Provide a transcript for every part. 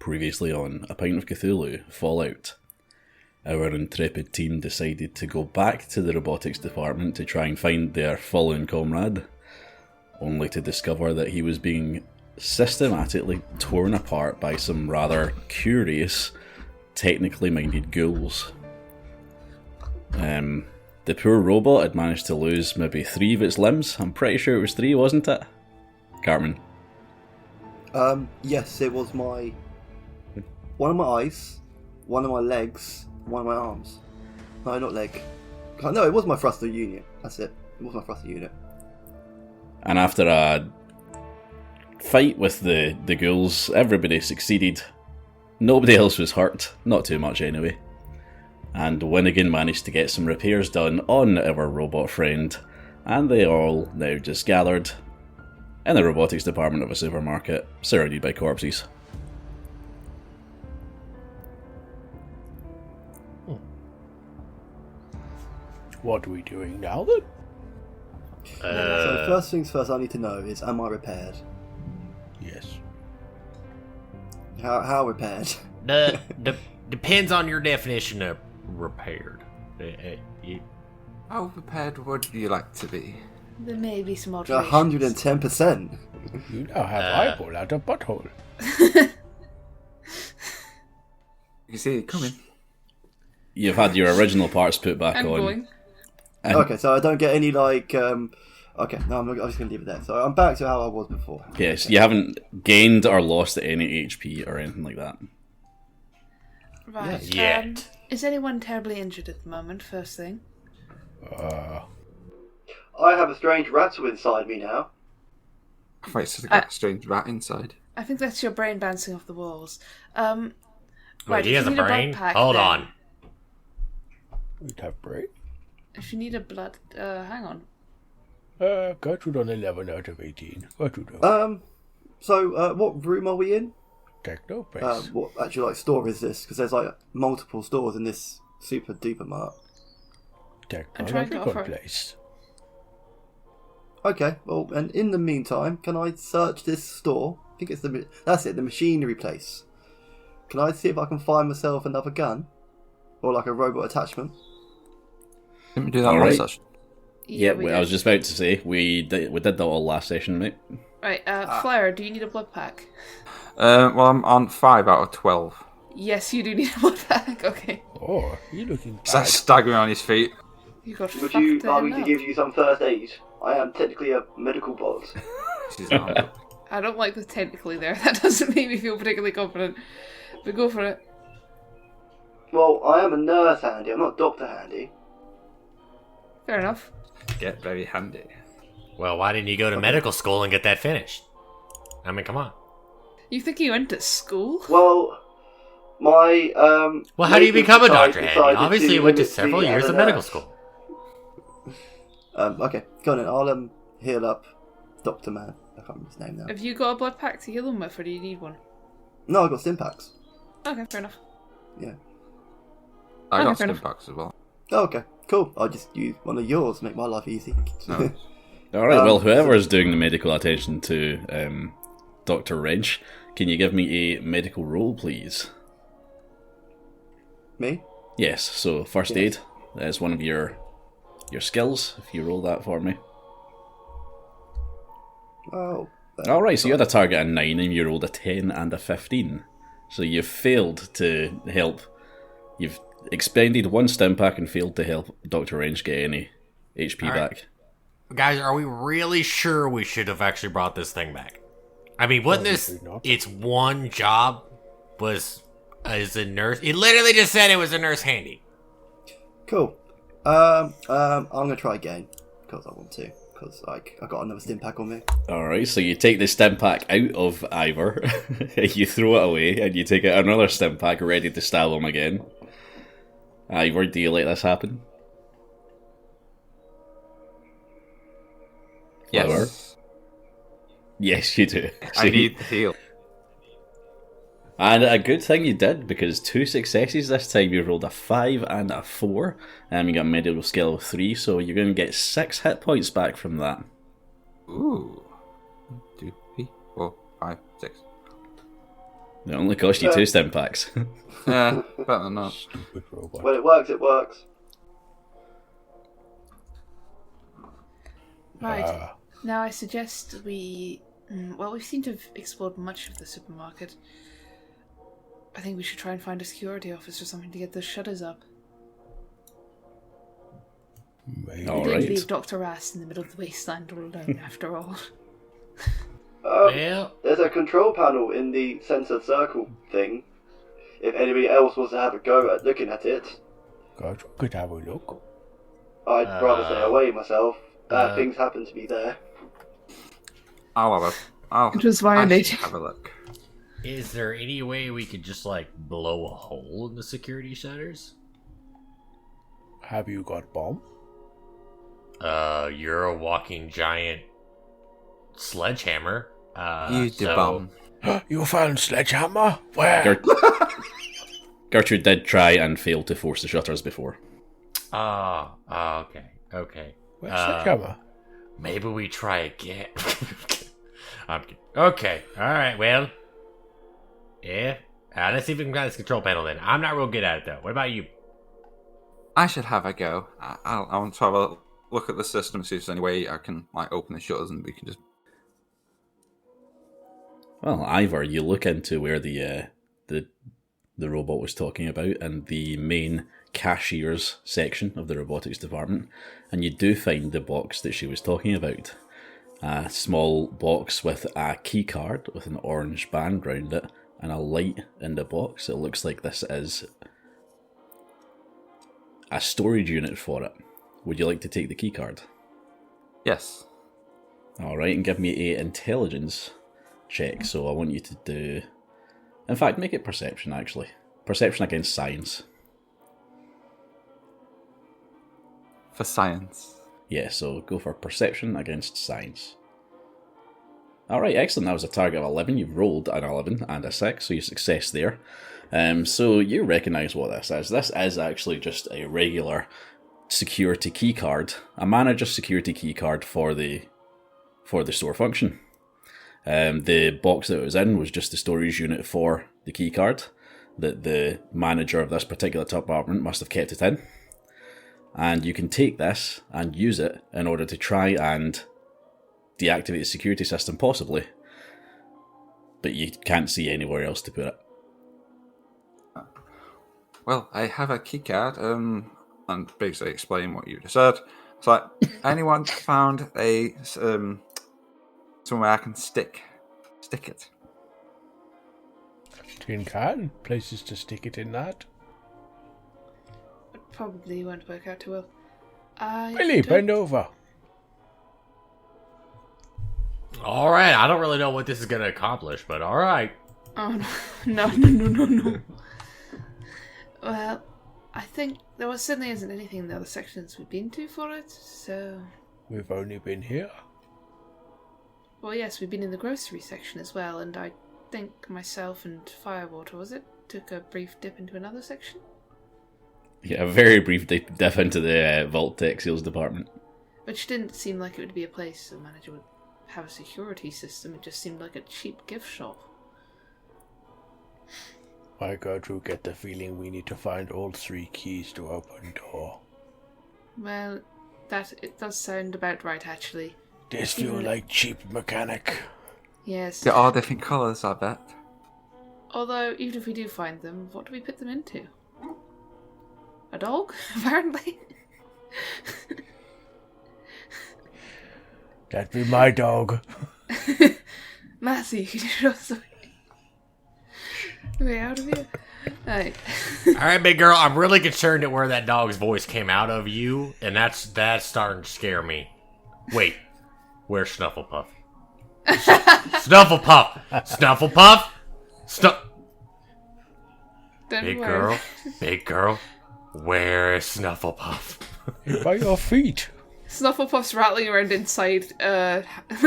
Previously on A Pint of Cthulhu, Fallout. Our intrepid team decided to go back to the robotics department to try and find their fallen comrade, only to discover that he was being systematically torn apart by some rather curious, technically minded ghouls. The poor robot had managed to lose maybe 3 of its limbs. I'm pretty sure it was 3, wasn't it? Cartman? Yes, it was one of my eyes, one of my legs, one of my arms. No, not leg. No, it was my thruster unit. That's it. It was my thruster unit. And after a fight with the ghouls, everybody succeeded. Nobody else was hurt. Not too much anyway. And Winnigan managed to get some repairs done on our robot friend, and they all now just gathered in the robotics department of a supermarket, surrounded by corpses. What are we doing now then? So first things first, I need to know is, am I repaired? Yes. How repaired? Depends on your definition of repaired. How prepared would you like to be? There may be some alterations. 110%. You now have eyeball out of butthole. You see it coming. You've had your original parts put back I'm on. going. Okay, so I don't get any Okay, no, I'm just going to leave it there. So I'm back to how I was before. Yes, you haven't gained or lost any HP or anything like that. Right. Yet. Is anyone terribly injured at the moment, first thing? I have a strange rattle inside me now. I thought it's got a strange rat inside. I think that's your brain bouncing off the walls. Wait, Right, he if has you a need brain? blood pack, Hold then- on. We'd have break. If you need a blood... hang on. Gertrude on 11 out of 18. Gertrude. So what room are we in? Techno base. What actually store is this? Because there's multiple stores in this super duper mart. I'm trying to Technological offer- place. Okay, well, and in the meantime, can I search this store? I think it's that's it, the machinery place. Can I see if I can find myself another gun? Or a robot attachment? Didn't we do that All last right. session? Yeah, we I did. was just about to say, we did that all last session, mate. Right, Flower, do you need a blood pack? Well, I'm on 5 out of 12. Yes, you do need a blood pack. Okay. Oh, you're looking Is that bad. staggering on his feet? You got Would fucked you there like me to now. give you some first aid? I am technically a medical bot. She's on. I don't like the technically there. That doesn't make me feel particularly confident. But go for it. Well, I am a nurse handy, I'm not Doctor handy. Fair enough. Get very handy. Well, why didn't you go to medical school and get that finished? I mean, come on. You think you went to school? Well, my Well, how do you lady become a decided- doctor, Andy? decided Obviously, to you went to limit me several as years a of medical nurse. school. Okay, go on then. I'll heal up Doctor Man. I can't remember his name now. Have you got a blood pack to heal them with, or do you need one? No, I got Stimpaks. Okay, fair enough. Yeah. I Okay, got fair stim enough. packs as well. Oh, okay, cool. I'll just use one of yours to make my life easy. No. Alright, well, whoever's doing the medical attention to Dr. Wrench, can you give me a medical roll, please? Me? Yes, so first Yes. aid is one of your skills, if you roll that for me. Oh. Alright, so you had a target of 9 and you rolled a 10 and a 15. So you've failed to help. You've expended 1 stim pack and failed to help Dr. Wrench get any HP All right. back. Guys, are we really sure we should have actually brought this thing back? I mean, wasn't this Obviously not. its one job was as a nurse? It literally just said it was a nurse handy. Cool. I'm gonna try again because I want to. Because I got another stim pack on me. Alright, so you take the stim pack out of Ivor, you throw it away, and you take out another stim pack ready to stab him again. Ivor, do you let this happen? Flower? Yes. Yes, you do. I need the heal. And a good thing you did, because 2 successes this time. You rolled a 5 and a 4, and you got a medical skill of 3, so you're going to get 6 hit points back from that. Ooh. 1, 2, 3, 4, 5, 6. It only cost you 2 stim packs. Yeah, better than not. Stupid robot. When it works, it works. Right. Now I suggest we... Well, we seem to have explored much of the supermarket. I think we should try and find a security office or something to get those shutters up. Maybe. All We didn't right. leave Dr. Rast in the middle of the wasteland all alone, after all. Well, There's a control panel in the censored circle thing. If anybody else wants to have a go at looking at it, Gertrude could have a look. I'd rather stay away myself. Bad things happen to me there. It was violating. Have a look. is there any way we could just, like, blow a hole in the security shutters? Have you got bomb? You're a walking giant sledgehammer. You the bomb. You found sledgehammer? Where? Gertrude did try and fail to force the shutters before. Okay. Where's sledgehammer? Maybe we try again. I'm kidding. Okay, alright, well. Yeah. Let's see if we can find this control panel then. I'm not real good at it though. What about you? I should have a go. I want to have a look at the system, see if there's any way I can like open the shutters and we can just. Well, Ivor, you look into where the robot was talking about and the main cashiers section of the robotics department, and you do find the box that she was talking about. A small box with a key card with an orange band round it and a light in the box. It looks like this is a storage unit for it. Would you like to take the key card? Yes. Alright, and give me a intelligence check. So I want you to do... In fact, make it perception, actually. Perception against science. For science. Yeah, so go for perception against science. Alright, excellent. That was a target of 11. You've rolled an 11 and a 6, so you success there. So you recognise what this is. This is actually just a regular security key card. A manager's security key card for the store function. The box that it was in was just the storage unit for the key card that the manager of this particular department must have kept it in. And you can take this and use it in order to try and deactivate the security system, possibly. But you can't see anywhere else to put it. Well, I have a key card, and basically explain what you just said. It's like, anyone found a somewhere I can stick it? Tin can? Places to stick it in that? It probably won't work out too well. Billy, bend over. Alright, I don't really know what this is gonna accomplish, but alright. Oh, no. Well, I think there certainly isn't anything in the other sections we've been to for it, so... We've only been here. Well, yes, we've been in the grocery section as well, and I think myself and Firewater, was it, took a brief dip into another section? Yeah, a very brief dip into the Vault Tech Sales Department. Which didn't seem like it would be a place a manager would have a security system, it just seemed like a cheap gift shop. I Gertrude get the feeling we need to find all 3 keys to open door. Well, it does sound about right, actually. This feel like cheap mechanic. Yes. They're all different colours, I bet. Although, even if we do find them, what do we put them into? A dog, apparently? That'd be my dog. Matthew, could you show us a way out of here? Right. Alright, big girl, I'm really concerned at where that dog's voice came out of you, and that's starting to scare me. Wait, where's Snufflepuff? Snufflepuff! Snufflepuff! Don't Big worry. girl, where is Snufflepuff? By your feet. Snufflepuff's rattling around inside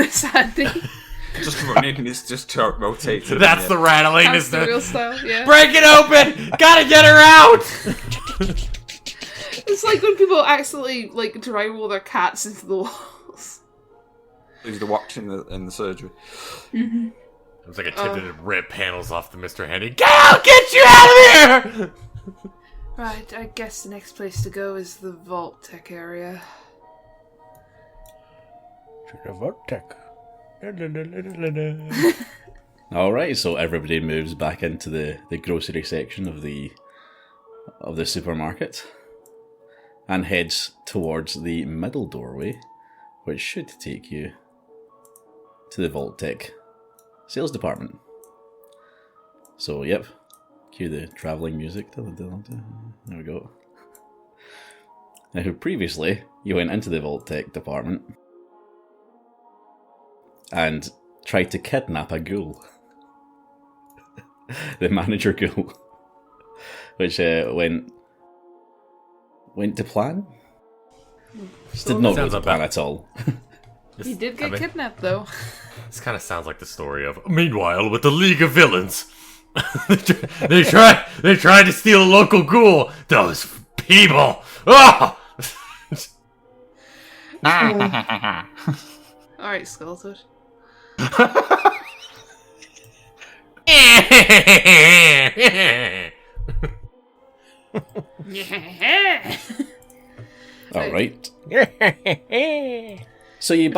Sandy. Just running and it's just rotated. That's the rattling, That's isn't the real it? style, yeah. Break it open! Gotta get her out! It's like when people accidentally drive all their cats into the walls. He's the watch in the surgery. It's like attempted to rip panels off the Mr. Handy. I'll get you out of here! Right, I guess the next place to go is the Vault Tech area. To the Vortex. Alright, so everybody moves back into the grocery section of the supermarket and heads towards the middle doorway, which should take you to the Vault Tech sales department. So, yep, cue the travelling music. There we go. Now, previously, you went into the Vault Tech department and tried to kidnap a ghoul. The manager ghoul. Which went to plan? Did not go to plan at all. He did get kidnapped, though. This kind of sounds like the story of. Meanwhile, with the League of Villains, they tried to steal a local ghoul. Those people. Oh! Alright, Skullfoot. All right. So you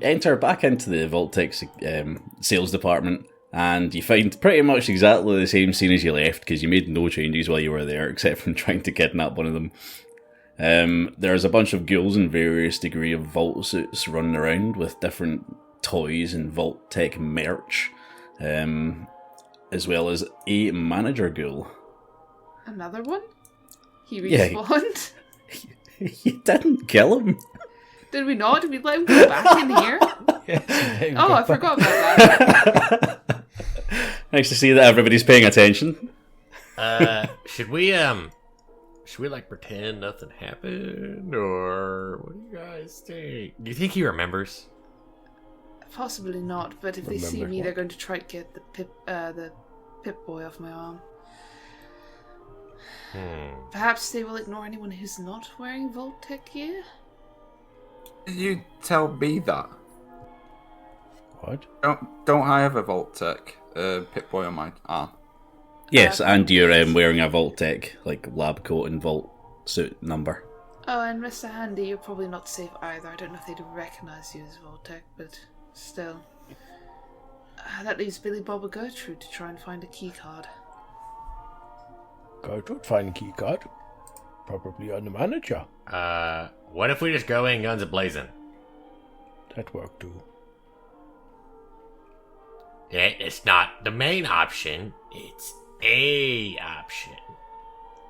enter back into the Vault-Tec sales department, and you find pretty much exactly the same scene as you left, because you made no changes while you were there, except from trying to kidnap one of them. There's a bunch of ghouls in various degree of vault suits running around with different toys and Vault-Tec merch, as well as a manager ghoul. Another one? He respawned? Yeah. You didn't kill him. Did we not? Did we let him go back in here? Oh, I forgot about that. Nice to see that everybody's paying attention. Should we like pretend nothing happened, or what do you guys think? Do you think he remembers? Possibly not, but if they see me, they're going to try to get the Pip-Boy off my arm. Perhaps they will ignore anyone who's not wearing Vault-Tec gear? You tell me that. What? Don't I have a Vault-Tec Pip-Boy on my arm? Yes, and you're wearing a Vault-Tec, like, lab coat and Vault suit number. Oh, and Mr. Handy, you're probably not safe either. I don't know if they'd recognise you as Vault-Tec, but still. That leaves Billy Bob or Gertrude to try and find a key card. Gertrude, find a key card. Probably on the manager. What if we just go in guns a-blazing? That worked too. It's not the main option, it's a option.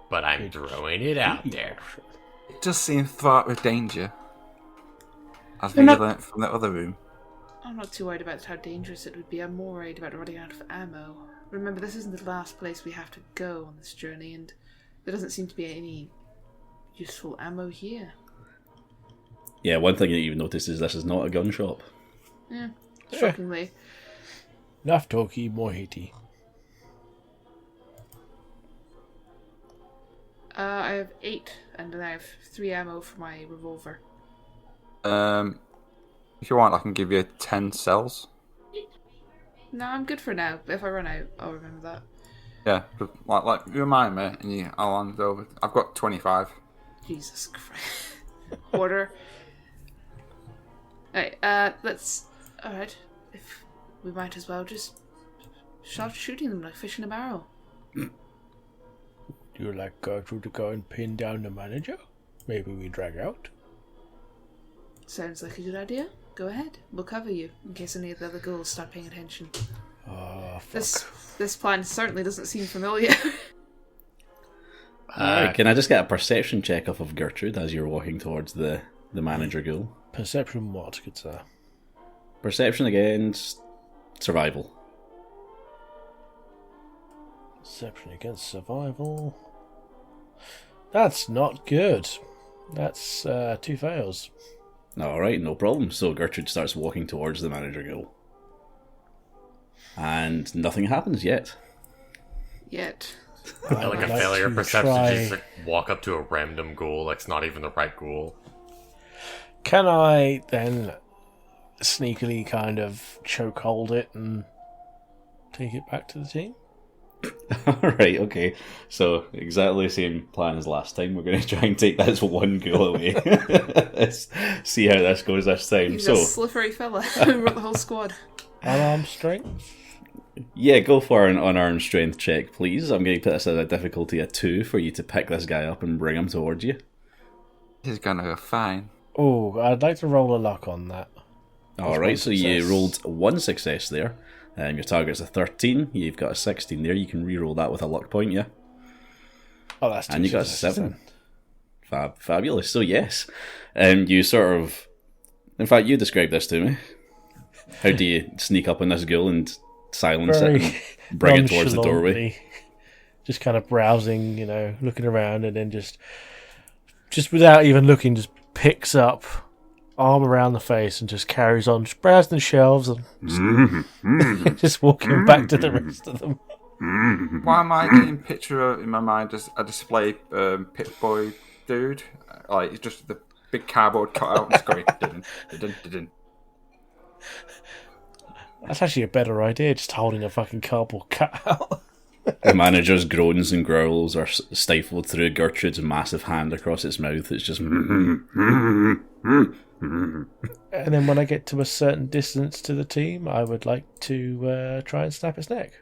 But I'm throwing it out there. It just seems fraught with danger. As we learnt from the other room. I'm not too worried about how dangerous it would be. I'm more worried about running out of ammo. Remember, this isn't the last place we have to go on this journey, and there doesn't seem to be any useful ammo here. Yeah, one thing that you've noticed is this is not a gun shop. Yeah, shockingly. Enough talky, more hitty. I have 8, and then I have 3 ammo for my revolver. If you want, I can give you 10 cells. No, I'm good for now. If I run out, I'll remember that. Yeah, but like remind me, and I'll hand it over. I've got 25. Jesus Christ. Order. Alright, Alright. If we might as well just start shooting them like fish in a barrel. Do you like Gertrude to go and pin down the manager? Maybe we drag out? Sounds like a good idea. Go ahead. We'll cover you in case any of the other ghouls start paying attention. Oh, fuck. This plan certainly doesn't seem familiar. Alright, can I just get a perception check off of Gertrude as you're walking towards the manager ghoul? Perception what, good sir? Perception against survival. Perception against survival. That's not good. That's 2 fails. Alright, no problem. So Gertrude starts walking towards the manager ghoul. And nothing happens yet. Yet. I feel like a failure to perception try- just like walk up to a random ghoul that's not even the right ghoul. Can I then sneakily kind of choke hold it and take it back to the team. Alright, okay. So, exactly the same plan as last time. We're going to try and take this one ghoul away. Let's see how this goes this time. He's So, a slippery fella who wrote the whole squad. Unarmed strength. yeah, go for an unarmed strength check, please. I'm going to put this at a difficulty of 2 for you to pick this guy up and bring him towards you. This is gonna go fine. Oh, I'd like to roll a luck on that. Alright, so you success. rolled 1 success there. Your target's a 13. You've got a 16 there. You can re-roll that with a luck point, yeah? Oh, that's 2 And you got a successes 7. then. Fabulous. So, yes. You sort of... In fact, you describe this to me. How do you sneak up on this ghoul and silence it and bring it towards the doorway? nonchalantly, just kind of browsing, looking around, and then just without even looking, just picks up, arm around the face, and just carries on, just browsing the shelves and just walking back to the rest of them. Why am I getting picture in my mind as a display Pip-Boy dude? Like, it's just the big cardboard cutout and it's going didn't. That's actually a better idea, just holding a fucking cardboard cutout. The manager's groans and growls are stifled through Gertrude's massive hand across its mouth. It's just... And then when I get to a certain distance to the team, I would like to try and snap its neck.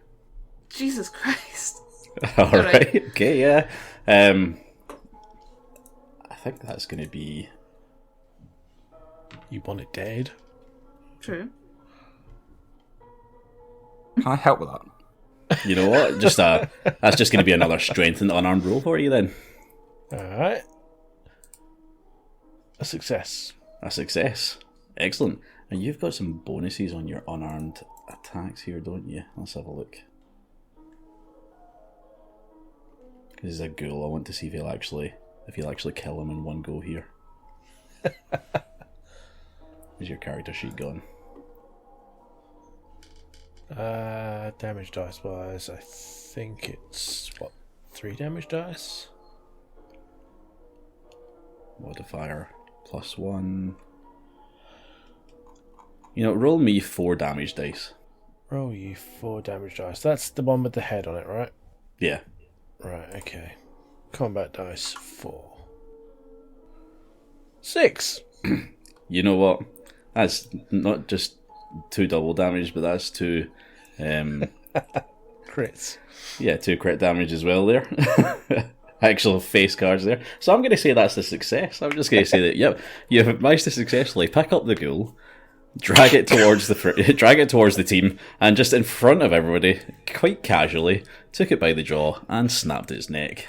Jesus Christ. Alright, okay, yeah. I think that's going to be... You want it dead? True. Can I help with that? You know what? That's just going to be another strength and unarmed roll for you then. Alright. A success. A success. Excellent. And you've got some bonuses on your unarmed attacks here, don't you? Let's have a look. This is a ghoul. I want to see if you'll actually kill him in one go here. Where's your character sheet gone? Damage dice wise, I think it's 3 damage dice? Modifier +1. Roll me 4 damage dice. Roll you 4 damage dice. That's the one with the head on it, right? Yeah. Right, okay. Combat dice 4. 6! You know what? That's not just 2 double damage, but that's 2... Crits. Yeah, 2 crit damage as well there. Actual face cards there. So I'm going to say that's a success. I'm just going to say that, yep, you've managed to successfully pick up the ghoul, drag it towards the team, and just in front of everybody, quite casually, took it by the jaw and snapped its neck.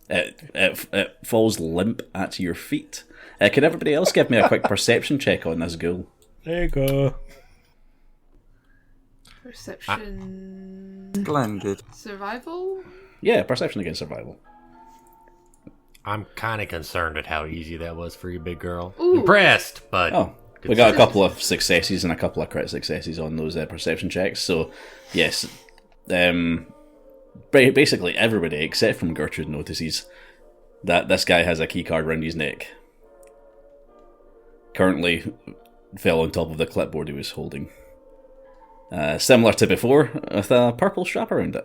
It falls limp at your feet. Can everybody else give me a quick perception check on this ghoul? There you go. Perception. Splendid. Survival? Yeah, perception against survival. I'm kind of concerned at how easy that was for you, big girl. Ooh. Impressed, but... Oh, we got a couple of successes and a couple of crit successes on those perception checks. So, yes, basically everybody except from Gertrude notices that this guy has a keycard around his neck. Currently fell on top of the clipboard he was holding. Similar to before, with a purple strap around it.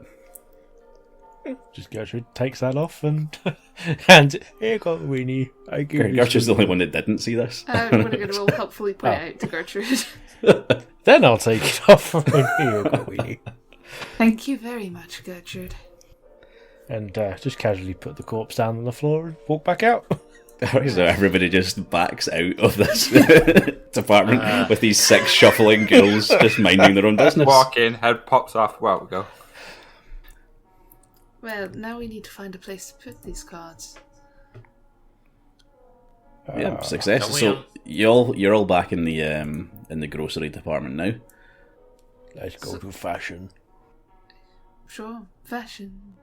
Just Gertrude takes that off and hands it. Here you go, Weenie. I give you Gertrude's the some. only one that didn't see this. I'm going to helpfully point out to Gertrude. Then I'll take it off. Here you go, Weenie. Thank you very much, Gertrude. And just casually put the corpse down on the floor and walk back out. So everybody just backs out of this department with these 6 shuffling ghouls just minding their own business. Walk in, head pops off. Well, we go. Well, now we need to find a place to put these cards. Yeah, success. Don't we So you're all back in the grocery department now. Let's go to fashion. Sure, fashion.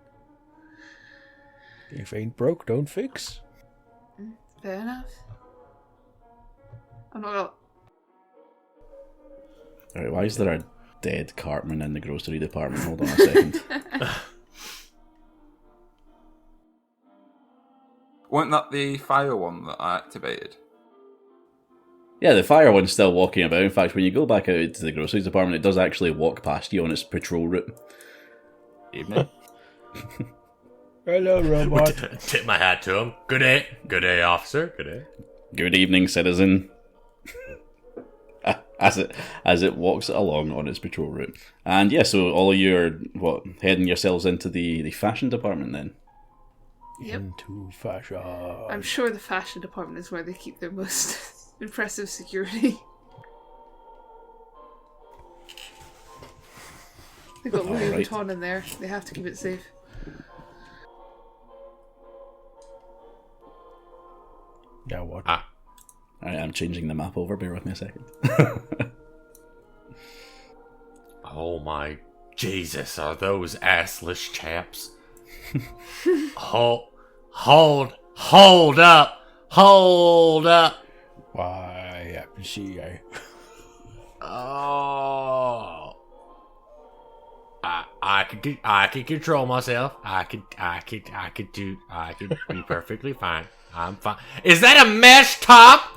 If ain't broke, don't fix. Fair enough. I'm not gonna... Alright, why is there a dead Cartman in the grocery department? Hold on a second. Wasn't that the fire one that I activated? Yeah, the fire one's still walking about. In fact, when you go back out to the groceries department, it does actually walk past you on its patrol route. Evening. Hello, robot. Tip my hat to him. Good day, officer. Good day. Good evening, citizen. as it walks along on its patrol route. And yeah, so all of you are heading yourselves into the fashion department then. Yep. Into fashion. I'm sure the fashion department is where they keep their most impressive security. They've got Louis Alright. Vuitton in there. They have to keep it safe. Now what? Alright, I'm changing the map over. Bear with me a second. Oh my Jesus, are those assless chaps? Hold up. Why, I can see you. Oh. I could control myself. I could be perfectly fine. I'm fine. Is that a mesh top?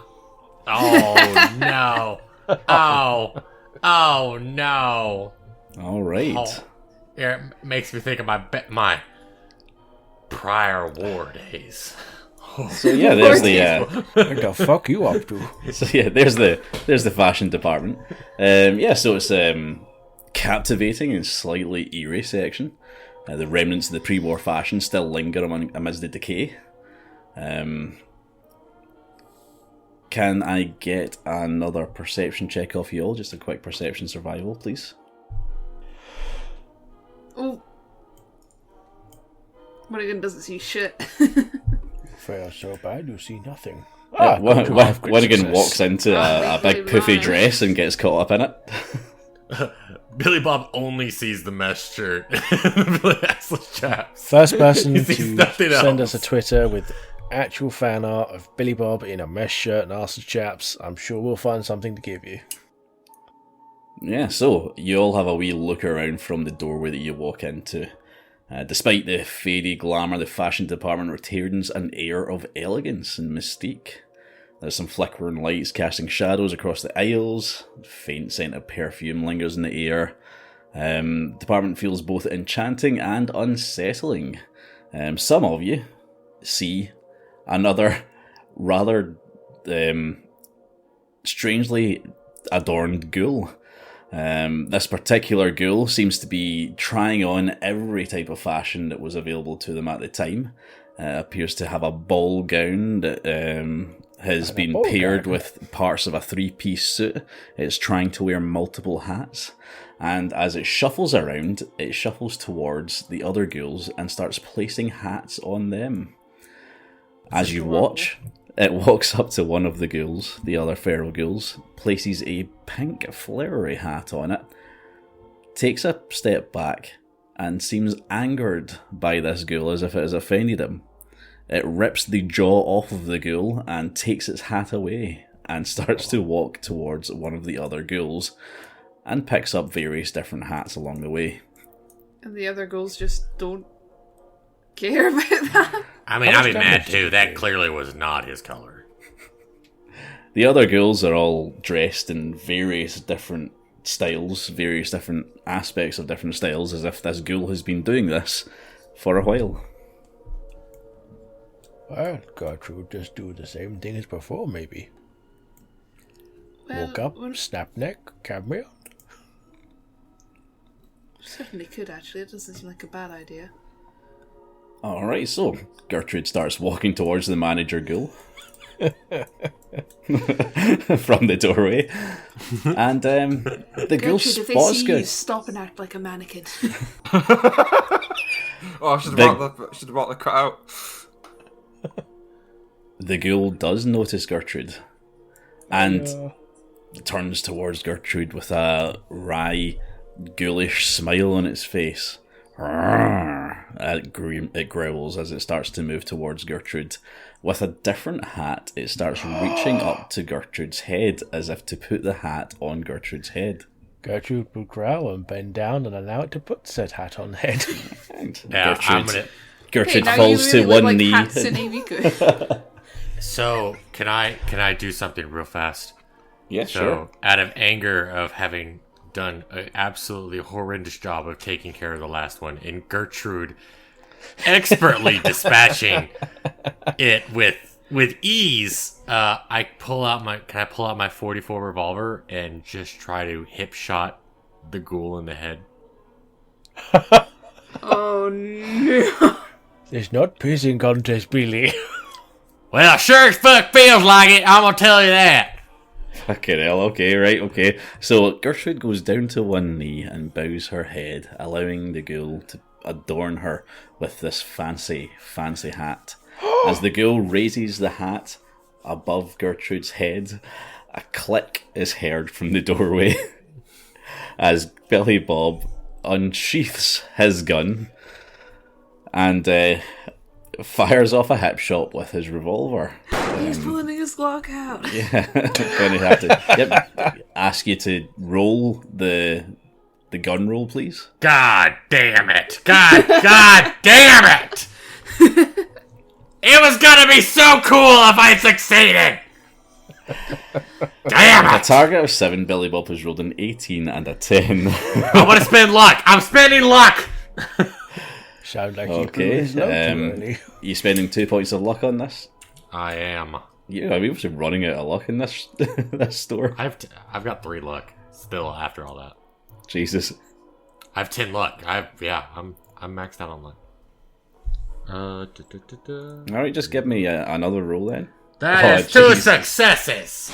Oh no. Oh no. Alright. Oh, yeah, it makes me think of my prior war days. So yeah, there's the What the fuck you up to? so yeah, there's the fashion department. So it's captivating and slightly eerie section. The remnants of the pre-war fashion still linger amidst the decay. Can I get another perception check off you all? Just a quick perception survival, please. Oh. Winnigan doesn't see shit. Fare so bad you see nothing. Winnigan walks into a big poofy mine. dress and gets caught up in it. Billy Bob only sees the mesh shirt. The assless chaps. First person He sees to nothing send else. us a Twitter with actual fan art of Billy Bob in a mesh shirt and arse chaps. I'm sure we'll find something to give you. Yeah, so you all have a wee look around from the doorway that you walk into. Despite the faded glamour, the fashion department retains an air of elegance and mystique. There's some flickering lights casting shadows across the aisles. A faint scent of perfume lingers in the air. The department feels both enchanting and unsettling. Some of you see another rather strangely adorned ghoul. This particular ghoul seems to be trying on every type of fashion that was available to them at the time. Appears to have a ball gown that has been paired with parts of a three-piece suit. It's trying to wear multiple hats. And as it shuffles around, it shuffles towards the other ghouls and starts placing hats on them. As you watch, it walks up to one of the ghouls, the other feral ghouls, places a pink flowery hat on it, takes a step back, and seems angered by this ghoul as if it has offended him. It rips the jaw off of the ghoul and takes its hat away, and starts to walk towards one of the other ghouls, and picks up various different hats along the way. And the other ghouls just don't care about that. I mean, I'd be mad too. That clearly was not his color. The other ghouls are all dressed in various different styles, various different aspects of different styles, as if this ghoul has been doing this for a while. Well, Gertrude just do the same thing as before, maybe. Woke up, snap neck, cameo. Certainly could, actually. It doesn't seem like a bad idea. Alright, so Gertrude starts walking towards the manager ghoul from the doorway. And the ghoul Gertrude, if they spots see Gertrude. you, stop and act like a mannequin. Oh, I should have brought the cutout. The ghoul does notice Gertrude and turns towards Gertrude with a wry, ghoulish smile on its face. It growls as it starts to move towards Gertrude. With a different hat, it starts reaching up to Gertrude's head as if to put the hat on Gertrude's head. Gertrude will growl and bend down and allow it to put said hat on the head. And Yeah, Gertrude now falls you really to look one like knee. Hatsune Miku. So can I do something real fast? Yeah, So, sure. out of anger of having done an absolutely horrendous job of taking care of the last one, and Gertrude expertly dispatching it with ease, Can I pull out my 44 revolver and just try to hip shot the ghoul in the head? Oh no! It's not pissing contest, Billy. Well, sure as fuck feels like it. I'm gonna tell you that. Fucking hell, okay, right, okay. So Gertrude goes down to one knee and bows her head, allowing the ghoul to adorn her with this fancy, fancy hat. As the ghoul raises the hat above Gertrude's head, a click is heard from the doorway as Billy Bob unsheaths his gun and fires off a hip shot with his revolver. He's pulling his Glock out. Yeah, going to have to ask you to roll the gun roll, please. God damn it! God damn it! It was gonna be so cool if I succeeded. Damn A it! target of 7, Billy Bob has rolled an 18 and a 10. I want to spend luck. I'm spending luck. Sound like you Okay, grew his load too early. you spending 2 points of luck on this? I am. Yeah, we're obviously running out of luck in this this store. I've got 3 luck still after all that. Jesus. I have 10 luck. I'm maxed out on luck. Alright, just give me another roll then. That is 2 Jesus. successes.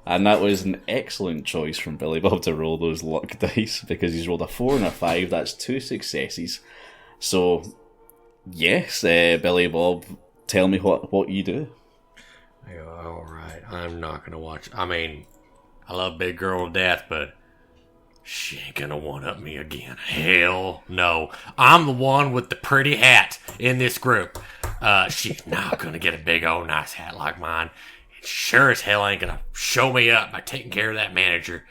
And that was an excellent choice from Billy Bob to roll those luck dice, because he's rolled a 4 and a 5. That's 2 successes. So, yes, Billy Bob, tell me what you do. I go, alright, I'm not gonna watch. I mean, I love Big Girl to death, but she ain't gonna one-up me again. Hell no. I'm the one with the pretty hat in this group. She's not gonna get a big old nice hat like mine. And sure as hell ain't gonna show me up by taking care of that manager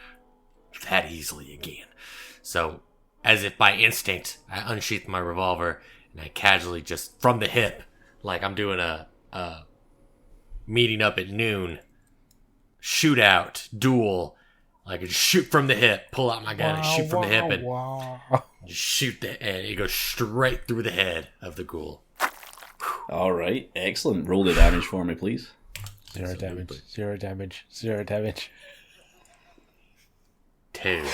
that easily again. So, as if by instinct, I unsheath my revolver and I casually just from the hip, like I'm doing a meeting up at noon, shootout, duel. Like, just shoot from the hip, pull out my gun and shoot from the hip and just shoot and it goes straight through the head of the ghoul. Alright, excellent. Roll the damage for me, please. 0 damage, 0 damage, 0 damage. 2.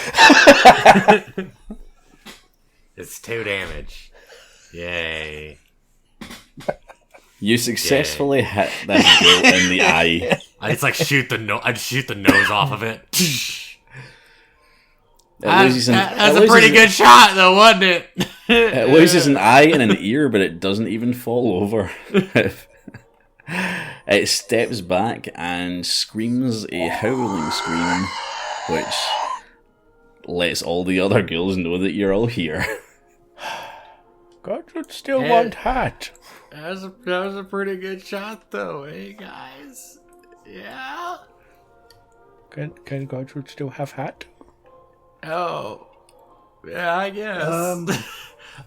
It's 2 damage. Yay. You successfully hit this ghoul in the eye. I just like shoot the nose off of it. That's a pretty good shot, though, wasn't it? It loses an eye and an ear, but it doesn't even fall over. It steps back and screams a howling scream, which lets all the other ghouls know that you're all here. Gertrude still want hat. That was a pretty good shot, though, hey guys. Yeah. Can Gertrude still have hat? Oh. Yeah, I guess.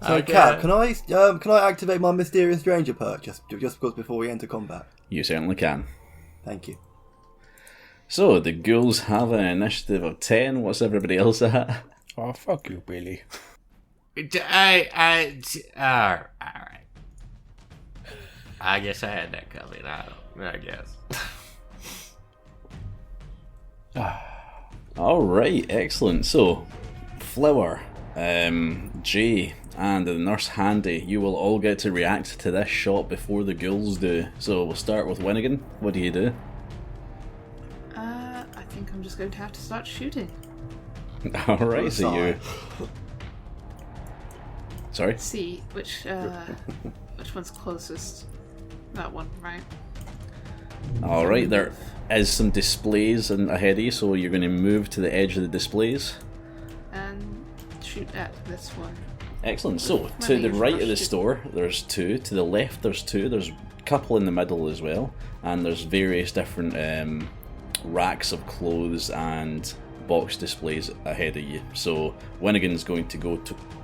So, Cap, can I activate my mysterious stranger perk just because before we enter combat? You certainly can. Thank you. So, the ghouls have an initiative of 10. What's everybody else at? Oh, fuck you, Billy. Alright. I guess I had that coming. I guess. Alright, excellent. So, Flower, Jay, and the Nurse Handy, you will all get to react to this shot before the ghouls do. So, we'll start with Winnigan. What do you do? I think I'm just going to have to start shooting. Alright, so you... Sorry? See which one's closest. That one, right? Alright, there is some displays ahead of you, so you're going to move to the edge of the displays. And shoot at this one. Excellent. So, to the right of the store, there's 2. To the left, there's 2. There's a couple in the middle as well. And there's various different racks of clothes and box displays ahead of you. So, Winnigan's going to go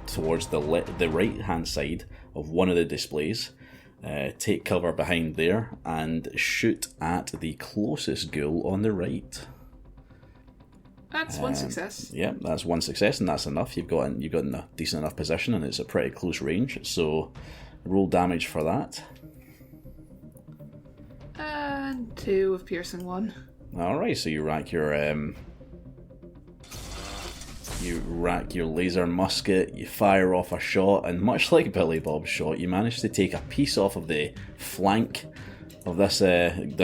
towards the right-hand side of one of the displays. Take cover behind there and shoot at the closest ghoul on the right. That's one success. Yeah, that's one success, and that's enough. You've got in a decent enough position, and it's a pretty close range. So, roll damage for that. And 2 of piercing 1. All right, so you rack your laser musket. You fire off a shot, and much like Billy Bob's shot, you manage to take a piece off of the flank of this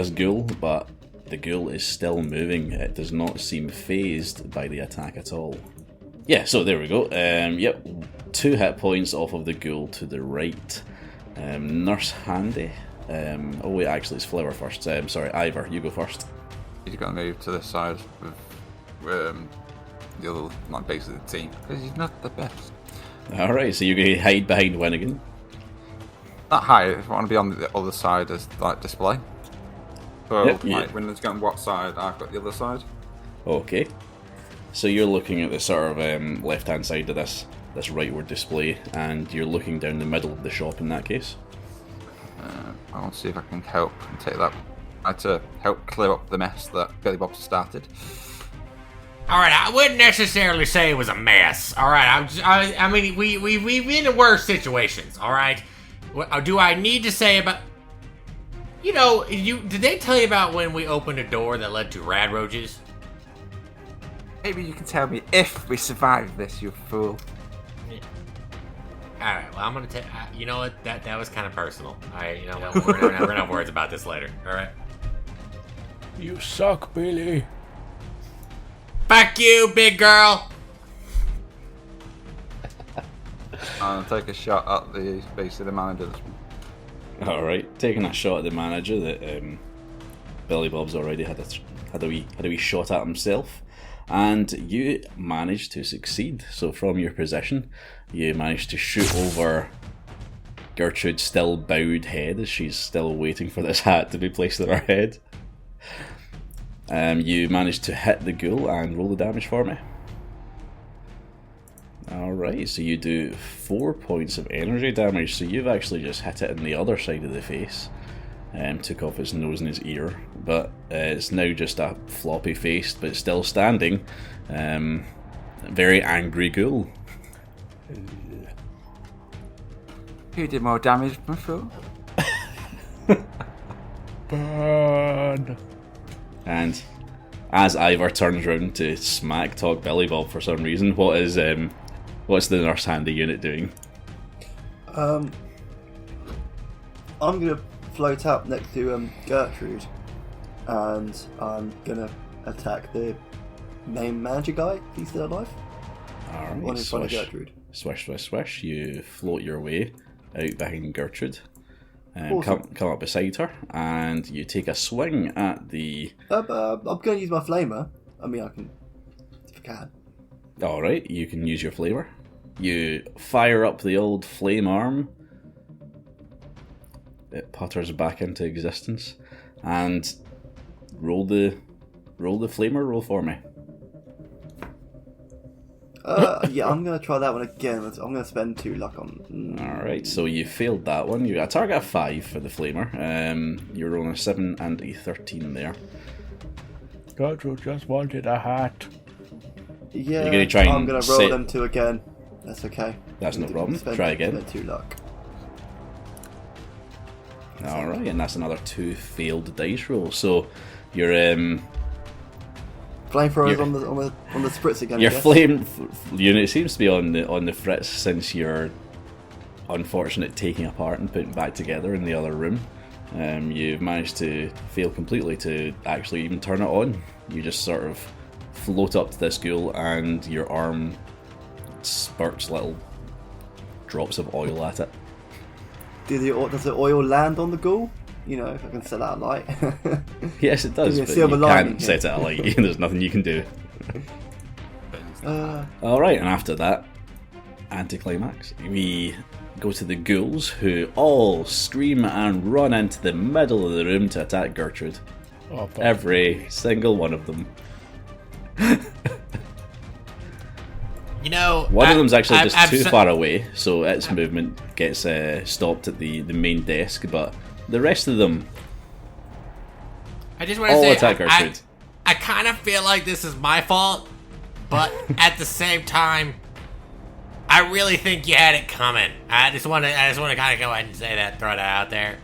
ghoul, but the ghoul is still moving. It does not seem phased by the attack at all. Yeah, so there we go. Yep, 2 hit points off of the ghoul to the right. Nurse Handy. Oh wait, actually it's Flower first. Sorry, Ivor, you go first. He's got to move to the side of the other, like, base of the team, because he's not the best. Alright, so you're going to hide behind Winnigan. Not high, if I want to be on the other side as, like, display. So, Yep, like, when it's going what side, I've got the other side. Okay. So you're looking at the sort of left-hand side of this rightward display, and you're looking down the middle of the shop in that case. I'll see if I can help and take that. I had to help clear up the mess that Billy Bob started. Alright, I wouldn't necessarily say it was a mess. Alright, I mean, we've been in worse situations, alright? What do I need to say about... You know, did they tell you about when we opened a door that led to rad roaches? Maybe you can tell me if we survive this, you fool. Alright, well, I'm gonna tell you know what, that was kind of personal. You know what, we're gonna have words about this later, alright? You suck, Billy. Fuck you, big girl! I'll take a shot at the base of the manager. Alright, taking a shot at the manager that Billy Bob's already had a wee shot at himself. And you managed to succeed. So from your position, you managed to shoot over Gertrude's still bowed head as she's still waiting for this hat to be placed on her head. You managed to hit the ghoul and roll the damage for me. Alright, so you do 4 points of energy damage, so you've actually just hit it in the other side of the face. Took off his nose and his ear, but it's now just a floppy faced but still standing, very angry ghoul. Who did more damage, my fool? Burn. And as Ivor turns round to smack talk Billy Bob for some reason, what's the Nurse Handy unit doing? I'm gonna float up next to Gertrude, and I'm gonna attack the main manager guy. If he's still alive. Alright, One in front of Gertrude. Swish, swish, swish. You float your way out behind Gertrude. Awesome. Come up beside her, and you take a swing at the... I'm going to use my flamer. I mean, I can... if I can. Alright, you can use your flamer. You fire up the old flame arm. It putters back into existence. And roll the flamer roll for me. Yeah, I'm going to try that one again. I'm going to spend 2 luck on... Alright, so you failed that one. You got a target of 5 for the flamer. You're rolling a 7 and a 13 there. Gertrude just wanted a hat. Yeah, You're gonna try and I'm going to roll set- them 2 again. That's okay. That's no problem. Try again. Spend 2 luck. Alright, and that's another 2 failed dice rolls. So your Flamethrowers Your- on the spritz again. your I guess. flame unit seems to be on the fritz since your unfortunate taking apart and putting back together in the other room. You've managed to fail completely to actually even turn it on. You just sort of float up to this ghoul and your arm spurts little drops of oil at it. Does the oil land on the ghoul? You know, if I can set out light. Yes, it does, Give me a but silver you lining can't here. set it alight. There's nothing you can do. Uh, Alright, and after that, anticlimax, we go to the ghouls, who all scream and run into the middle of the room to attack Gertrude. Oh, fuck. Every single one of them. You know, One of them's actually just too so- far away, so its movement gets stopped at the main desk, but the rest of them I just want to all say, attack Gertrude. I kind of feel like this is my fault but at the same time, I really think you had it coming. I just want to kind of go ahead and say that, throw that out there.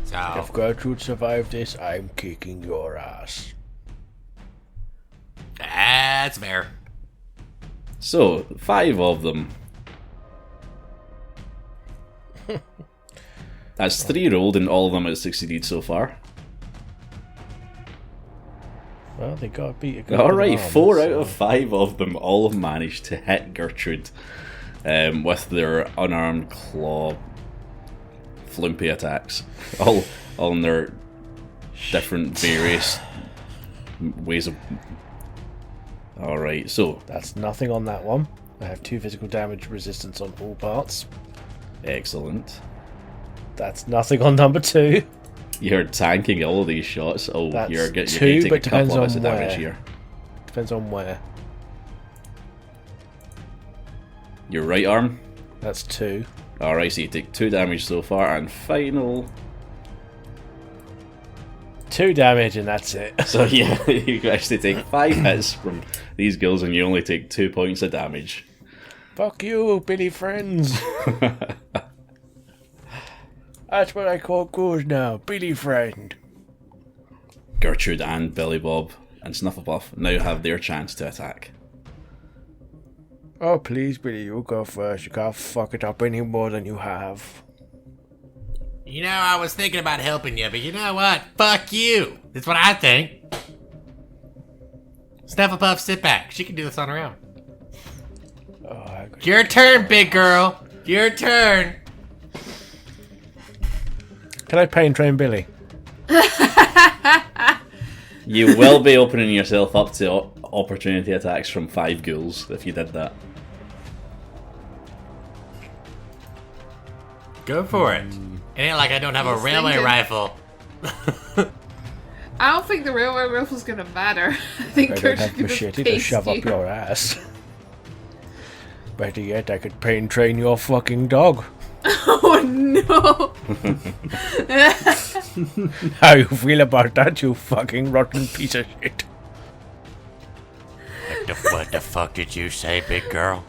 So, If Gertrude survived this, I'm kicking your ass. that's fair. So, 5 of them. That's 3 rolled, and all of them have succeeded so far. Well, they got beat a good Alright, arm, 4 so- out of 5 of them all managed to hit Gertrude with their unarmed claw flumpy attacks. All in their different various ways of... Alright, so That's nothing on that one. I have 2 physical damage resistance on all parts. excellent. That's nothing on number 2. You're tanking all of these shots. Oh, That's you're 2, taking but a couple depends of on bits of damage where. here. Depends on where. Your right arm. That's 2. Alright, so you take 2 damage so far, and final. 2 damage and that's it. So yeah, you actually take 5 hits from these ghouls, and you only take 2 points of damage. Fuck you, Billy friends. That's what I call ghouls now, Billy friend. Gertrude and Billy Bob and Snufflepuff now have their chance to attack. Oh please, Billy, you go first. You can't fuck it up any more than you have. You know, I was thinking about helping you, but you know what? Fuck you. That's what I think. Snufflepuff, sit back. She can do this on her own. Oh, Your turn, big girl. Your turn. can I pain train Billy? You will be opening yourself up to opportunity attacks from 5 ghouls if you did that. Go for it. It ain't like I don't have a He's railway thinking. rifle. I don't think the railway rifle's gonna matter. I think I don't Gertrude have could machete to paste shove you. up your ass. Better yet, I could pain train your fucking dog. Oh no! How you feel about that, you fucking rotten piece of shit? What the fuck did you say, big girl?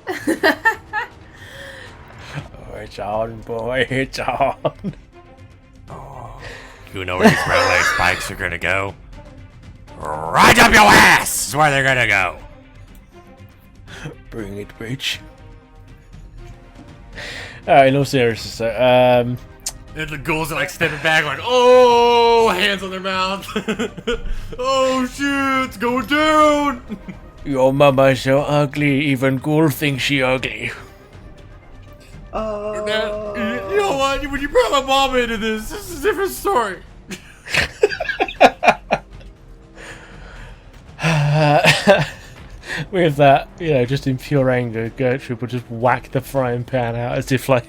Oh, it's on, boy, it's on. You know where these railway spikes are gonna go? Right up your ass is where they're gonna go. Bring it, bitch. Alright, no seriousness. And the ghouls are like stepping back, like, oh, hands on their mouth. Oh shit, it's going down. Your mama's so ugly, even Ghoul thinks she ugly. You know what? When you brought my mom into this is a different story. With that, just in pure anger, Gertrude will just whack the frying pan out as if, like,